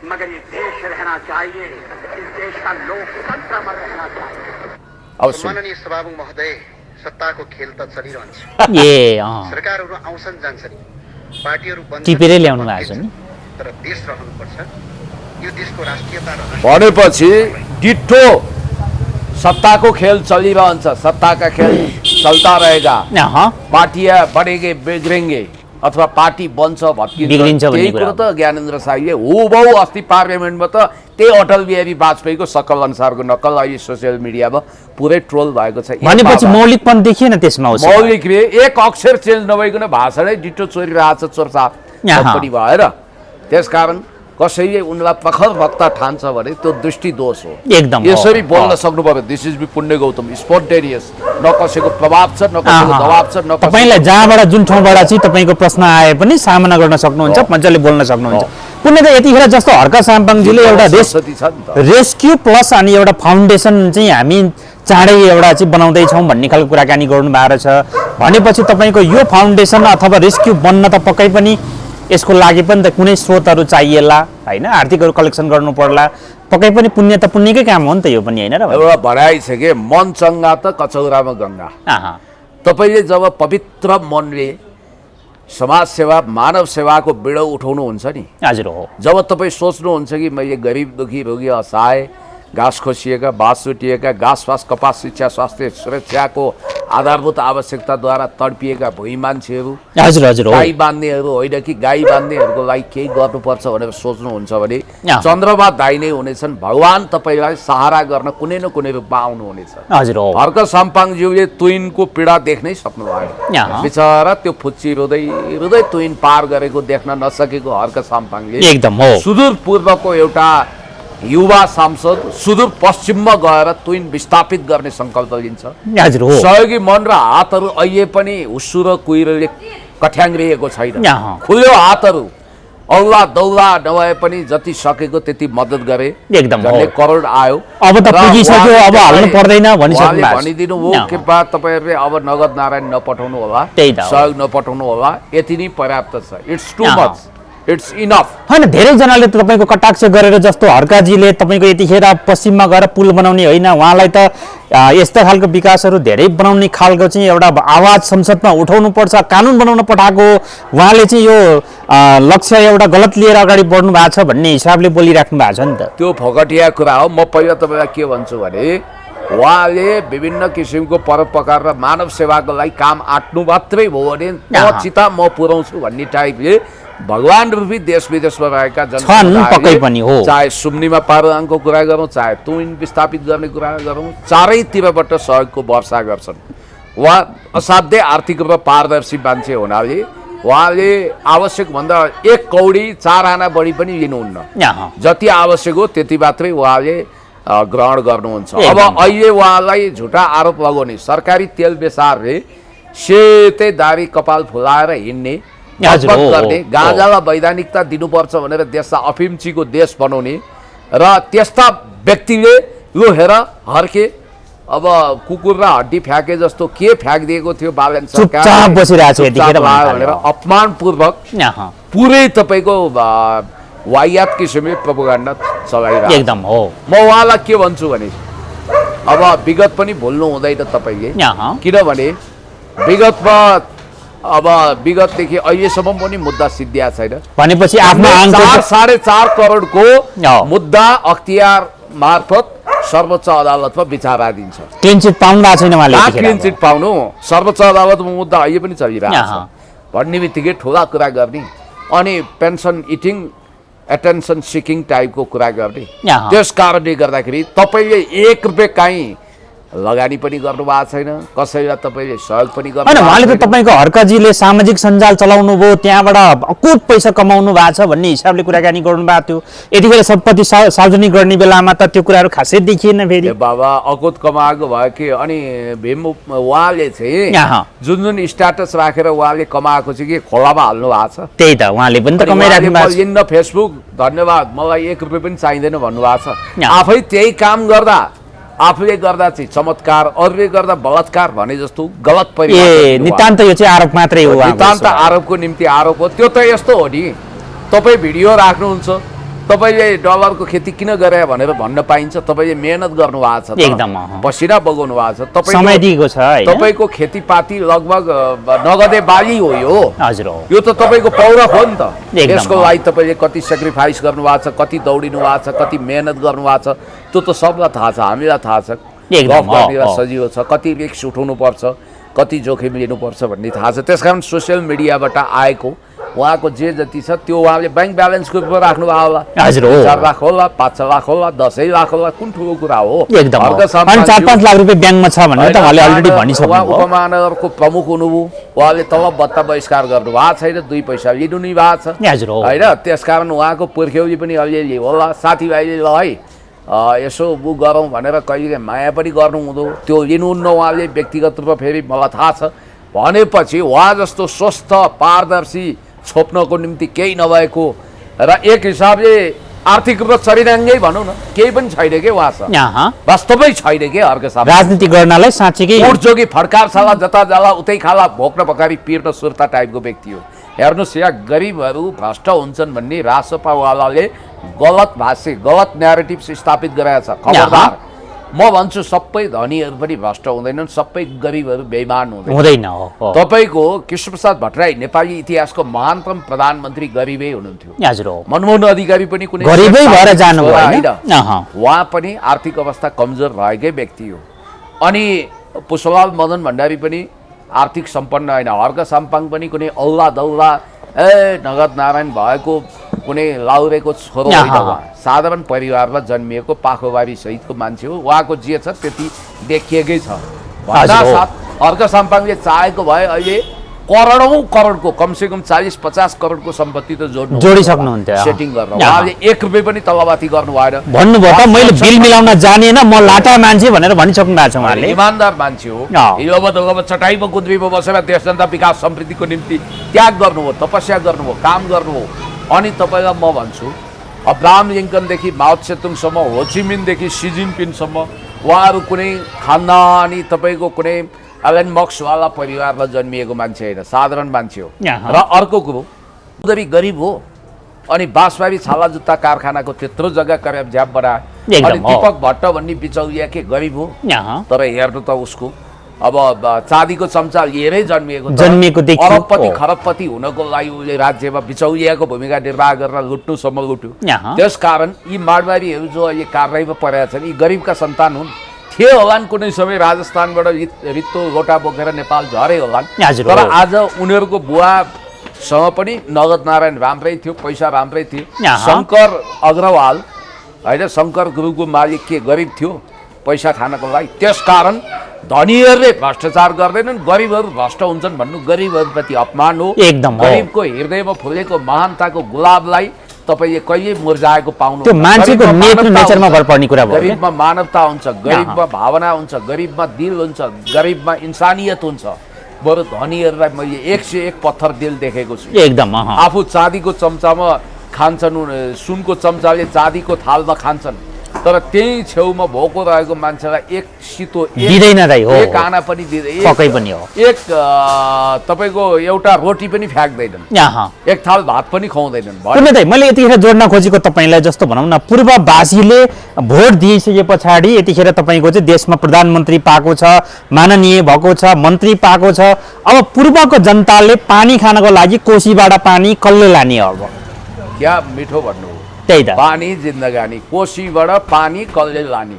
मगर ये देश रहना चाहिए इस देश का लोकतंत्र अमर रहना चाहिए अब सम्माननीय सभामुख महोदय सत्ताको खेल त चलिरहन्छ सरकारहरू आउँछन् जान्छन् पार्टीहरू बन्छन् टिपेरै ल्याउनु भएको छ नि तर देश रहनुपर्छ यो देशको राष्ट्रियता भनेपछि डिट्टो सत्ताको खेल चलिरहन्छ सत्ताका खेल चलता रहेगा पार्टियां बढेंगे बिग्रेंगे अथवा पार्टी बन्छ भत्किन्छ त्यही कुरो त ज्ञानेन्द्र साईले हुबहु अस्ति पार्लियामेन्टमा त त्यही अटल बिहारी वाजपेयीको सकल अनुसारको नक्कल अहिले सोसियल मिडियामा पुरै ट्रोल भएको छ भनेपछि मौलिकपन देखिएन त्यसमा मौलिक रे एक अक्षर चेन्ज नभइकन भाषणै डिटो चोरिरहेछ चोरसाप कम्पनी भएर। त्यसकारण कसैले उनलाई प्रखर वक्ता ठान्छ भने त्यो दृष्टि दोष हो। एकदम यसरी बोल्न सक्नु पर्यो। दिस इज बी पुण्य गौतम, स्पोन्टेनियस, न कसैको प्रभाव छ न कसैको दबाब छ न तपाईलाई जहाँबाट जुन ठाउँबाट चाहिँ तपाईको प्रश्न आए पनि सामना गर्न सक्नुहुन्छ, मजाले बोल्न सक्नुहुन्छ। पुण्य त यतिखेर जस्तो हर्क साम्पाङजीले एउटा रेस्क्यु प्लस अनि एउटा फाउन्डेसन चाहिँ हामी चाँडै एउटा चाहिँ बनाउँदै छौँ भन्ने खालको कुराकानी गर्नु भएको छ भनेपछि तपाईको यो फाउन्डेसन अथवा रेस्क्यु बन्न त पक्कै पनि यसको लागि पनि त कुनै स्रोतहरू चाहिएला हैन, आर्थिकहरू कलेक्सन गर्नु पर्ला, पक्कै पनि पुण्य त पुण्यकै काम हो नि त यो पनि हैन र। एउटा भनाइ छ के मन चङ्गा त कचौरामा गङ्गा। तपाईले जब पवित्र मनले समाज सेवा मानव सेवाको बिडो उठाउनुहुन्छ नि, हजुर हो, जब तपाईँ सोच्नुहुन्छ कि मैले गरिब दुखी रोगी असहाय घाँस खोसिएका बाँस चुटिएका घाँसफास कपास शिक्षा स्वास्थ्य सुरक्षाको आधारभूत आवश्यकताद्वारा तडपिएका भुइँ मान्छेहरू हजुर हजुर हो, गाई बान्नेहरू होइन कि गाई बान्नेहरूको लागि केही गर्नुपर्छ भनेर सोच्नुहुन्छ भने चन्द्रमा दाइ नै हुनेछन्। भगवान तपाईँलाई सहारा गर्न कुनै न कुनै रूपमा आउनुहुनेछ। हजुर हो, हर्क साम्पाङज्यूले तुइनको पीडा देख्नै सक्नुभयो। बिचरा त्यो फुच्ची रुँदै रुँदै तुइन पार गरेको देख्न नसकेको हर्क साम्पाङले एकदम हो सुदूर पूर्वको एउटा युवा सांसद सुदूर पश्चिममा गएर तुइन विस्थापित गर्ने संकल्प लिन्छ। हजुर हो, सहयोगी मन र हातहरू अहिले पनि हुस्सु र कुहिरोले कठ्याङ्ग्रिएको छैन। खुल्यो हातहरू, औला दौला नभए पनि जति सकेको त्यति मद्दत गरे। एकदम जसले करोड आयो अब त पुगिसक्यो, अब हाल्नु पर्दैन भनिसक्नु भएको छ। भनिदिनु भयो कृपा तपाईहरुले अब नगद नारायण नपठाउनु होला, सहयोग नपठाउनु होला, यति नै पर्याप्त छ। It's too much, it's enough हैन। धेरै जनाले त तपाईको कटाक्ष गरेर जस्तो हर्काजीले तपाईको यतिखेर पश्चिममा गएर पुल बनाउने होइन, उहाँलाई त यस्ता खालको विकासहरू धेरै बनाउने खालको चाहिँ एउटा आवाज संसदमा उठाउनु पर्छ, कानुन बनाउन पठाएको उहाँले चाहिँ यो लक्ष्य एउटा गलत लिएर अगाडि बढ्नु भएको छ भन्ने हिसाबले बोलिराख्नु भएको छ नि त। त्यो फगटिया कुरा हो। म पहिला तपाईलाई के भन्छु भने उहाँले विभिन्न किसिमको परोपकार र मानव सेवाको लागि काम आट्नु मात्रै भयो भने चिता म पुर्याउँछु भन्ने टाइपले भगवान रूपी देश विदेशमा रहेका जनता चाहे सुम्नीमा पारुआङको कुरा गरौँ चाहे तुइन विस्थापित गर्ने कुरा गरौँ चारैतिरबाट सहयोगको वर्षा गर्छन्। उहाँ असाध्यै आर्थिक रूपमा पारदर्शी मान्छे हुनाले उहाँले आवश्यक भन्दा 1 कौडी 4 आना बढी पनि लिनुहुन्न, जति आवश्यक हो त्यति मात्रै उहाँले ग्रहण गर्नुहुन्छ। अब अहिले उहाँलाई झुटा आरोप लगाउने सरकारी तेल बेसारले सेतै दारी कपाल फुलाएर हिँड्ने गर्ने गाँजालाई वैधानिकता दिनुपर्छ भनेर देशलाई अफिमचीको देश बनाउने र त्यस्ता व्यक्तिले यो हेर हर्के अब कुकुर र हड्डी फ्याके जस्तो के फ्याँकिदिएको थियो बालन सरकार भनेर अपमानपूर्वक पुरै तपाईको वाहियात किसिमले प्रोपोगन्डा चलाइरहेको एकदम हो। म उहाँलाई के भन्छु भने अब विगत पनि भुल्नु हुँदैन तपाईले, किनभने विगतमा अब विगतदेखि अहिलेसम्म पनि मुद्दा सिद्धिया छैन भनेपछि आफ्नो 4.5 करोडको मुद्दा अख्तियार मार्फत सर्वोच्च अदालतमा विचाराधीन छ। क्लिन चिट पाउनु भएको छैन उहाँले, क्लिन चिट पाउनु सर्वोच्च अदालतमा मुद्दा अहिले पनि चलिरहेको छ भन्ने बित्तिकै ठुला कुरा गर्ने अनि पेन्सन इटिङ एटेन्सन सिकिङ टाइपको कुरा गर्ने। त्यस कारणले गर्दाखेरि तपाईले 1 रुपैयाँ काहीँ लगानी पनि गर्नु भएको छैन, कसैलाई तपाईले सहयोग पनि गर्नु हैन। उहाँले त तपाईको हर्काजीले सामाजिक सञ्जाल चलाउनु भयो, त्यहाँबाट अकुत पैसा कमाउनु भएको छ भन्ने हिसाबले कुराकानी गर्नु भएको थियो। यतिखेर सम्पत्ति सार्वजनिक गर्ने बेलामा त त्यो कुराहरू खासै देखिएन फेरि। बाबा अकुत कमाएको भयो कि अनि भीम उहाँले चाहिँ जुन जुन स्ट्याटस राखेर उहाँले कमाएको चाहिँ के खोलामा हाल्नु भएको छ। त्यही त उहाँले पनि त कमाइराख्नु भएको छ। इन फेसबुक धन्यवाद मलाई 1 रुपैयाँ पनि चाहिँदैन भन्नुभएको छ। आफै त्यही काम गर्दा आफूले गर्दा चाहिँ चमत्कार अरूले गर्दा बलात्कार भने जस्तो गलत परिभाषा। नितान्त यो चाहिँ आरोप मात्रै हो, नितान्त आरोपको निम्ति आरोप हो। त्यो त यस्तो हो नि तपाईँ भिडियो राख्नुहुन्छ, तपाईले डलरको खेती किन गरे भनेर भन्न पाइन्छ, तपाईले मेहनत गर्नु भएको छ, एकदम पसिना बगाउनु भएको छ, समय दिएको छ, तपाईको खेतीपाती लगभग नगदे बाली हो यो। हजुर हो, यो त तपाईको पौरख हो नि त। यसको लागि तपाईले कति सेक्रिफाइस गर्नु भएको छ, कति दौडिनु भएको छ, कति मेहनत गर्नु भएको छ, त्यो त सबलाई थाहा छ, हामीलाई थाहा छ। गफ गर्नेलाई सजिलो छ, कति रिस्क उठाउनु पर्छ, कति जोखिम लिनुपर्छ भन्ने थाहा छ। त्यसकारण सोसियल मिडियाबाट आएको उहाँको जे जति छ त्यो उहाँले ब्याङ्क ब्यालेन्सको रूपमा राख्नुभयो होला। हजुर हो। 4 लाख होला, 5 लाख होला, 10 लाख होला, कुन ठुलो कुरा हो? एकदम हो। अनि 4-5 लाख रुपियाँ ब्याङ्कमा छ भनेर त उहाँले अलरेडी भनिसक्नुभयो। उहाँ उपमहानगरको प्रमुख हुनुभयो, उहाँले तलब भत्ता बहिष्कार गर्नु भएको छैन, 2 पैसा लिनु नै भएको छ हजुर हो। होइन? त्यसकारण उहाँको पुर्ख्यौली पनि अलिअलि होला, साथीभाइले ल है यसो उ गरौँ भनेर कहिले माया पनि गर्नु हुँदो, त्यो लिनुहुन्न उहाँले व्यक्तिगत रूपमा। फेरि मलाई थाहा छ भनेपछि उहाँ जस्तो स्वस्थ पारदर्शी छोप्नको निम्ति केही नभएको र एक हिसाबले आर्थिक रूपमा चरिराङ्गै भनौँ न, केही पनि छैन के उहाँसँग, वास्तवमै छैन के। अर्को साथ राजनीति गर्नलाई साँच्चीकै उठजोगी फड्कार साला जता जाला उतै खाला, भोक्न पकारी पिर्न सुर्ता टाइपको व्यक्ति हो। हेर्नुहोस् यहाँ गरिबहरू भ्रष्ट हुन्छन् भन्ने रासपावालाले गलत भाष्य, गलत न्यारेटिभ स्थापित गराएको छ। खबरदार, म भन्छु सबै धनीहरू पनि भ्रष्ट हुँदैनन्, सबै गरिबहरू बेइमान हुँदैन। तपाईँको कृष्णप्रसाद भट्टराई नेपाली इतिहासको महानतम प्रधानमन्त्री गरिबै हुनुहुन्थ्यो। हजुर हो। मनमोहन अधिकारी पनि कुनै गरिबै भएर जानुभयो हैन? उहाँ पनि आर्थिक अवस्था कमजोर भएकै व्यक्ति हो। अनि पुष्पलाल मदन भण्डारी पनि आर्थिक सम्पन्न होइन। हर्क साम्पाङ पनि कुनै औला दौला नगद नारायण भएको कुनै लाउरेको छोरो होइन। उहाँ साधारण परिवारमा जन्मिएको पाखोबारी सहितको मान्छे हो। उहाँको जे छ त्यति देखिएकै छ। भन्दासाथ हर्क साम्पाङले चाहेको भए अहिले करोडौँ करोडको, कमसेकम 40-50 करोडको सम्पत्ति त जोडिसक्नुहुन्थ्यो सेटिङ गर्न। उहाँले 1 रुपियाँ पनि तलमाथि गर्नु भएन। भन्नुभयो त मैले बिल मिलाउन जानेन, म लाटा मान्छे भनेर भनिसक्नु भएको छ उहाँले। इमानदार मान्छे हो। हिजो चटाइमा कुद्रीमा बसेर देश जनता विकास समृद्धिको निम्ति त्याग गर्नुभयो, तपस्या गर्नुभयो, काम गर्नुभयो। अनि तपाईँलाई म भन्छु अब्राहम लिङ्कनदेखि माओ त्से-तुङसम्म, होचिमिनदेखि सी जिनपिङसम्म उहाँहरू कुनै खानदानी तपाईँको कुनै एलन मक्सवाला परिवारमा जन्मिएको मान्छे होइन, साधारण मान्छे हो। र अर्को कुरो उदरी गरिब हो। अनि बाँसबारी छाला जुत्ता कारखानाको त्यत्रो जग्गा कर्याब्ज्याप बनायो। अनि दीपक भट्ट भन्ने बिचौलिया के गरिब हो, तर हेर्नु त उसको अब चाँदीको चम्चा लिएरै जन्मिएको अरबपति खरबपति हुनको लागि उसले राज्यमा बिचौलियाको भूमिका निर्वाह गरेर लुट्नुसम्म लुट्यो। त्यसकारण यी माडवारीहरू जो अहिले कारवाहीमा परेका छन् यी गरिबका सन्तान हुन्। थिए होलान् कुनै समय राजस्थानबाट रित्तो लोटा बोकेर नेपाल झरे होलान्, तर आज उनीहरूको बुवासँग पनि नगद नारायण राम्रै थियो, पैसा राम्रै थियो। शङ्कर अग्रवाल होइन, शङ्कर गुरुको मालिक के गरिब थियो पैसा खानको लागि। त्यसकारण धनीहरूले भ्रष्टाचार गर्दैनन्, गरिबहरू भ्रष्ट हुन्छन् भन्नु गरिबहरूप्रति अपमान हो। एकदम गरिबको हृदयमा फुलेको महानताको गुलाबलाई तपाईले कहिले मुर्जाएको पाउनु। त्यो मान्छेको नेचरमा भर पर्ने कुरा भयो। गरिबमा मानवता हुन्छ, गरिबमा भावना हुन्छ, गरिबमा दिल हुन्छ, गरिबमा इन्सानियत हुन्छ। बरु धनीहरूलाई मैले 101 पत्थर दिल देखेको छु। एकदम आफू चाँदीको चम्चामा खान्छन्, सुनको चम्चाले चाँदीको थालमा खान्छन्, तर त्यही छेउमा भोको रहेको मान्छेलाई एक सितो दिँदैन दाइ हो, एक आना पनि दिँदैन, पक्कै पनि हो, एक तपाईको एउटा रोटी पनि फ्याक्दैनन्, एक थाल भात पनि खुवाउँदैनन्। पुण्य दाइ, मैले यतिखेर जोड्न खोजेको तपाईलाई जस्तो भनौँ न, पूर्ववासीले भोट दिइसके पछाडि यतिखेर तपाईको चाहिँ देशमा प्रधानमन्त्री पाएको छ, माननीय भएको छ, मन्त्री पाएको छ। अब पूर्वको जनताले पानी खानको लागि कोसीबाट पानी कसले लाने? अब क्या मिठो भन्नु, त्यही त पानी जिन्दगानी, कोसीबाट पानी कसले लाने।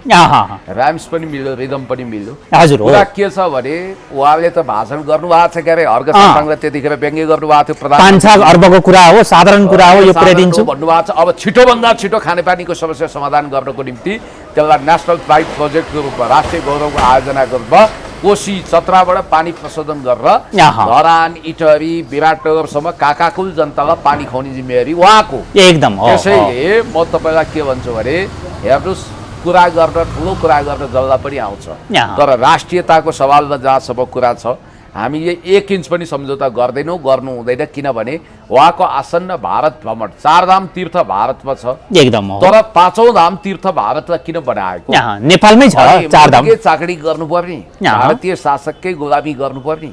राइम्स पनि मिल्यो, रिदम पनि मिल्यो। हजुर हो। कुरा के छ भने उहाँले त भाषण गर्नुभएको छ क्यारे, हर्क साम्पाङले त्यतिखेर व्यङ्ग्य गर्नुभएको थियो। प्रधान 5 अर्बको कुरा हो, साधारण कुरा हो, यो पुर्याइदिन्छु भन्नुभएको छ। अब छिटोभन्दा छिटो खानेपानीको समस्या समाधान गर्नको निम्ति त्यसलाई नेसनल प्राइड प्रोजेक्टको रूपमा, राष्ट्रिय गौरवको आयोजनाको रूपमा कोशी चतराबाट पानी प्रशोधन गरेर धरान, इटहरी, विराटनगरसम्म काकाकुल जनतालाई पानी खुवाउने जिम्मेवारी उहाँको एकदम हो। त्यसैले म तपाईँलाई के भन्छु भने हेर्नुहोस्, कुरा गर्न ठुलो कुरा गर्न जसलाई पनि आउँछ, तर राष्ट्रियताको सवालमा जहाँसम्म कुरा छ हामीले 1 इन्च पनि सम्झौता गर्दैनौँ, गर्नु हुँदैन। किनभने उहाँको आसन्न भारत भ्रमण, 4 धाम तीर्थ भारतमा छ एकदम हो, तर 5औं धाम तीर्थ भारतलाई किन बनाएको? नेपालमै छ 4 धाम। चाकरी गर्नुपर्ने, भारतीय शासककै गुलामी गर्नुपर्ने।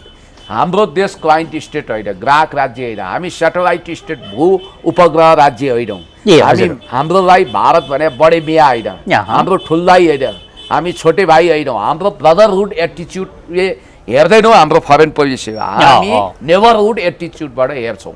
हाम्रो देश क्लाइन्ट स्टेट होइन, ग्राहक राज्य होइन, हामी सेटेलाइट स्टेट, भू उपग्रह राज्य होइनौँ। हाम्रोलाई भारत भने बडे मिया होइन, हाम्रो ठुल्दाई होइन, हामी छोटे भाइ होइनौँ। हाम्रो ब्रदरहुड एटिच्युडले हेर्दैनौँ हाम्रो फरेन पोलिसी, हामी नेबरहुड एटिच्युडबाट हेर्छौँ।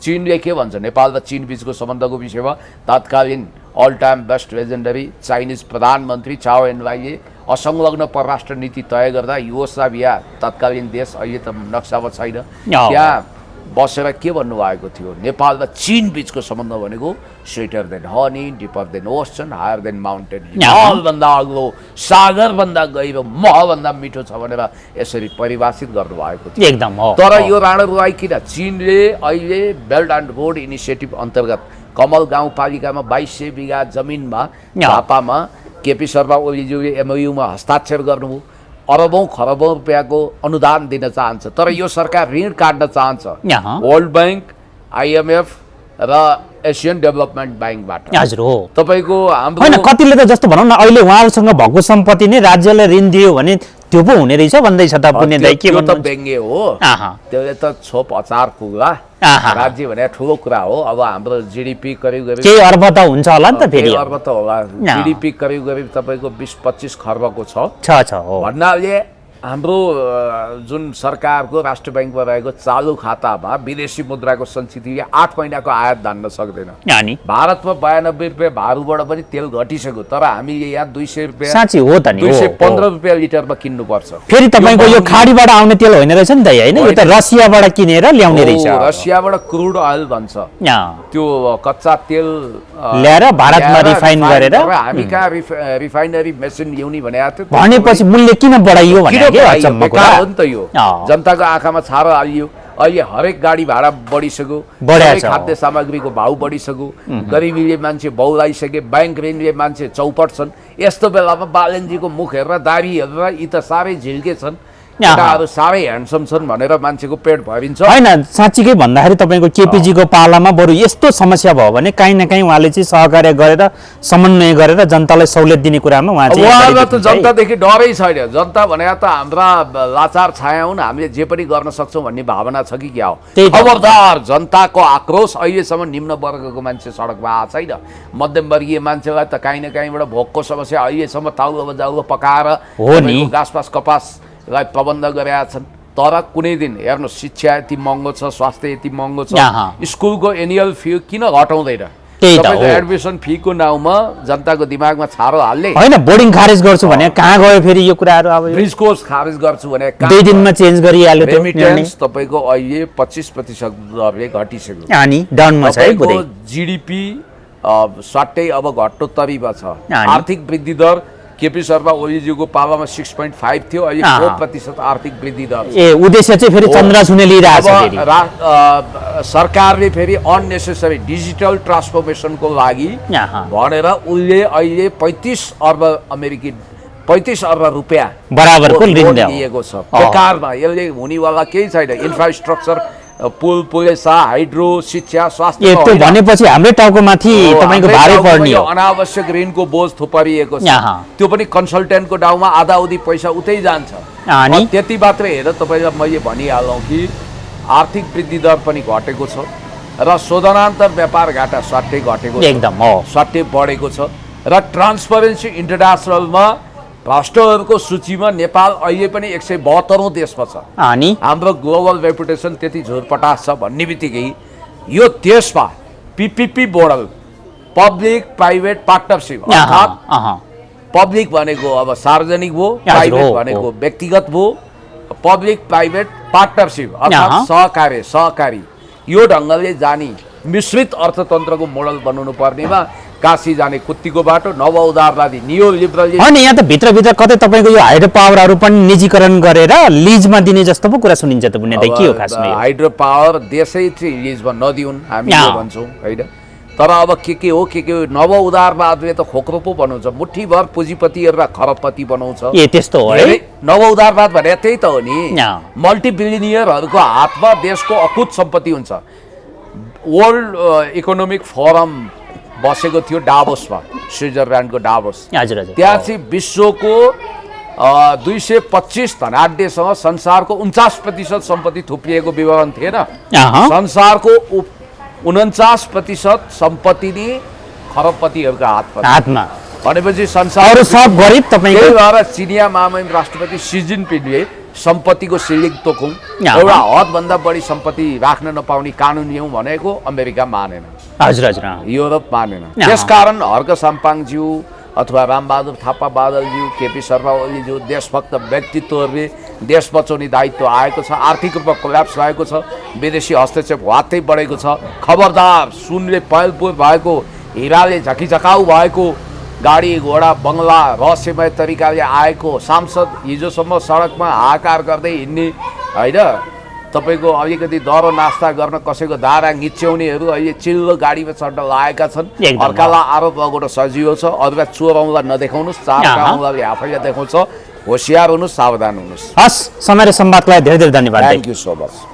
चीनले के भन्छ, नेपाल र चीन बीचको सम्बन्धको विषयमा तत्कालीन all time best legendary Chinese प्रधानमन्त्री चाओ एनवाईले असंलग्न परराष्ट्र नीति तय गर्दा युगोस्लाभिया तत्कालीन देश, अहिले त नक्सामा छैन, त्यहाँ बसेर के भन्नुभएको थियो, नेपाल र चीन बीचको सम्बन्ध भनेको sweeter than honey, deeper than ocean, higher than mountain, हिमालभन्दा अग्लो, सागरभन्दा गहिरो, महभन्दा मिठो छ भनेर यसरी परिभाषित गर्नुभएको थियो। एकदम हो। तर यो राणारुवाई किन चीनले अहिले बेल्ट एन्ड रोड इनिसिएटिभ अन्तर्गत कमल गाउँपालिकामा 2200 बिघा जमिनमा झापामा केपी शर्मा ओलीज्यूले एमओयूमा हस्ताक्षर गर्नुभयो, अरबौं खरबौं रुपियाँको अनुदान दिन चाहन्छ। तर यो सरकार ऋण काट्न चाहन्छ वर्ल्ड ब्याङ्क, आइएमएफ र एसियन डेभलपमेन्ट ब्याङ्कबाट। हजुर हो। तपाईँको हाम्रो होइन, कतिले त जस्तो भनौँ न अहिले उहाँहरूसँग भएको सम्पत्ति नै राज्यलाई ऋण दियो भने त्यो पो हुने रहेछ भन्दैछ त पुण्य दाइ, के भन्नु? त्यो त व्यङ्ग्य हो, त्यसले त छोप अचार पुग्ला। राज्य भने ठुलो कुरा हो। अब हाम्रो जिडिपी करिब केही अर्ब त हुन्छ होला नि त, फेरि अर्ब त होला। जिडिपी करिब तपाईँको 20-25 खर्बको छ हो भन्नाले हाम्रो जुन सरकारको राष्ट्र ब्याङ्कमा रहेको चालु खातामा विदेशी मुद्राको सञ्चितले 8 महिनाको आयात धान्न सक्दैन। भारतमा 92 रुपियाँ भारूबाट पनि तेल घटिसक्यो, तर हामीले यहाँ 200 रुपियाँ, साँच्ची हो त नि, 215 रुपियाँ लिटरमा किन्नुपर्छ। फेरि तपाईँको यो खाडीबाट आउने तेल होइन रहेछ नि त, होइन? यो त रसियाबाट किनेर ल्याउने रहेछ। रसियाबाट क्रुड अयल भन्छ, त्यो कच्चा तेल ल्याएर भारतमा रिफाइन गरेर हामी कहाँ रिफाइनरी मेसिन ल्याउने भनेको थियो। भनेपछि मूल्य किन बढाइयो भने बेकार हो नि त यो। जनताको आँखामा छारो हालियो। अहिले हरेक गाडी भाडा बढिसक्यो, खाद्य सामग्रीको भाउ बढिसक्यो, गरिबीले मान्छे बौलाइसके, ब्याङ्क ऋणले मान्छे चौपट छन्। यस्तो बेलामा बालनजीको मुख हेरेर, दारी हेरेर यी त साह्रै झिल्के छन्, केटाहरू साह्रै ह्यान्डसम छन् भनेर मान्छेको पेट भरिन्छ। होइन, साँच्चीकै भन्दाखेरि तपाईँको केपीजीको पालामा बरु यस्तो समस्या भयो भने काहीँ न काहीँ उहाँले चाहिँ सहकार्य गरेर समन्वय गरेर जनतालाई सहुलियत दिने कुरामा उहाँ चाहिँ त जनतादेखि डरै छैन। जनता भने त हाम्रा लाचार छाया हुन्, हामीले जे पनि गर्न सक्छौँ भन्ने भावना छ कि क्या हो? खबरदार, जनताको आक्रोश अहिलेसम्म निम्न वर्गको मान्छे सडकमा आएको छैन। मध्यमवर्गीय मान्छेलाई त काहीँ न काहीँबाट भोकको समस्या अहिलेसम्म ताउलो बजाउलो पकाएर हो नि, घाँसपास कपासलाई प्रबन्ध गरेका छन्। तर कुनै दिन हेर्नु, शिक्षा यति महँगो छ, स्वास्थ्य यति महँगो छ, स्कुलको एनुअल फी किन घटाउँदैन? एडमिसन फीको नाउँमा जनताको दिमागमा छारो हाल्ने होइन। बोर्डिङ खारेज गर्छु भने कहाँ गयो फेरि यो कुराहरू? अब ब्रिज कोर्स खारेज गर्छु भने 2 दिनमा चेन्ज गरिहाल्यो। रेमिटेन्स तपाईँको अहिले 25% दरले घटिसक्यो। अनि डाउनमा छ है पुरै। जिडिपी स्वाट्टै अब घट्नु तरिमा छ। आर्थिक वृद्धि दर केपी शर्मा ओलीज्यूको पालामा 6.5 थियो, अहिले 4% आर्थिक वृद्धि दर। उद्देश्य चाहिँ फेरि चन्द्र छुने लिइरहेछ फेरि सरकारले फेरि अननेसेसरी डिजिटल ट्रान्सफर्मेसनको लागि भनेर उसले अहिले 35 अर्ब रुपियाँ बराबरको ऋण दिएको छ बेकारमा। यसले हुनेवाला केही छैन। इन्फ्रास्ट्रक्चर, पुल, पुलेसा, हाइड्रो, शिक्षा, स्वास्थ्य, त्यो भनेपछि हाम्रै टाउकोमाथि तपाईँको भारै पर्ने हो। अनावश्यक ऋणको बोझ थुपारिएको छ, त्यो पनि कन्सल्टेन्टको डाउमा आधाउधी पैसा उतै जान्छ। त्यति मात्रै हेर, तपाईँलाई मैले भनिहालौँ कि आर्थिक वृद्धि दर पनि घटेको छ र शोधनान्तर व्यापार घाटा स्वाट्टै घटेको छ, एकदम स्वाट्टै बढेको छ। र ट्रान्सपरेन्सी इन्टरनेसनलमा भ्रष्टहरूको सूचीमा नेपाल अहिले पनि 172औं देशमा छ। हाम्रो ग्लोबल रेपुटेसन त्यति झोरपटास छ भन्ने बित्तिकै यो देशमा PPP model, public private partnership, अर्थात् पब्लिक भनेको अब सार्वजनिक भयो, प्राइभेट भनेको व्यक्तिगत भयो, पब्लिक प्राइभेट पार्टनरसिप अर्थात् सहकारी, यो ढङ्गले जाने मिश्रित अर्थतन्त्रको मोडल बनाउनु पर्नेमा काशी जाने कुत्तीको बाटो, नव उदारवादी नियो लिबरल। होइन, यहाँ त भित्रभित्र कतै तपाईँको यो हाइड्रो पावरहरू पनि निजीकरण गरेर लिजमा दिने जस्तो पो कुरा सुनिन्छ त बुझ्ने के हो खासमा? हाइड्रो पावर देशै चाहिँ लिजमा नदिउन् हामी भन्छौँ होइन। तर अब के हो नव उदारवादले त खोक्रो पो बनाउँछ, मुठीभर पुँजीपतिहरू र खरबपति बनाउँछ। त्यस्तो हो है। नव उदारवाद भने त्यही त हो नि। मल्टिबिलियनियरहरूको हातमा देशको अकुत सम्पत्ति हुन्छ। वर्ल्ड इकोनोमिक फोरम बसेको थियो डाभोसमा, स्विजरल्यान्डको डाभोस। त्यहाँ चाहिँ विश्वको 225 धनाढ्यसँग संसारको 49% सम्पत्ति थुप्रिएको विवरण थिएन। संसारको 49% सम्पत्ति नै खरबपतिहरूका हातमा भनेपछि संसार सब गरिब। त्यही भएर चिनिया महामहिम राष्ट्रपति सी जिनपिङले सम्पत्तिको सिलिङ तोकौँ, एउटा हदभन्दा बढी सम्पत्ति राख्न नपाउने कानुन ल्याउँ भनेको अमेरिका मानेन, युरोप मानेन। त्यसकारण हर्क साम्पाङज्यू अथवा रामबहादुर थापा बादलज्यू, केपी शर्मा ओलीज्यू, देशभक्त व्यक्तित्वहरूले देश बचाउने दायित्व आएको छ, आर्थिक रूपमा कोल्याप्स भएको छ, विदेशी हस्तक्षेप वात्तै बढेको छ। खबरदार, सुनले पहलपुर भएको, हिराले झकिझकाउ भएको, गाडी घोडा बङ्गला रहस्यमय तरिकाले आएको सांसद हिजोसम्म सडकमा हाहाकार गर्दै हिँड्ने होइन, तपाईँको अलिकति दरो नास्ता गर्न कसैको दारा घिच्याउनेहरू अहिले चिल्लो गाडीमा चढ्न लागेका छन्। अर्कालाई आरोप लगाउन सजिलो छ। अरूलाई चोर औँला नदेखाउनुहोस्, चारका औँलाले आफैलाई देखाउँछ। होसियार हुनुहोस्, सावधान हुनुहोस्। हस्, समय र संवादलाई धेरै धेरै धन्यवाद। Thank you so much.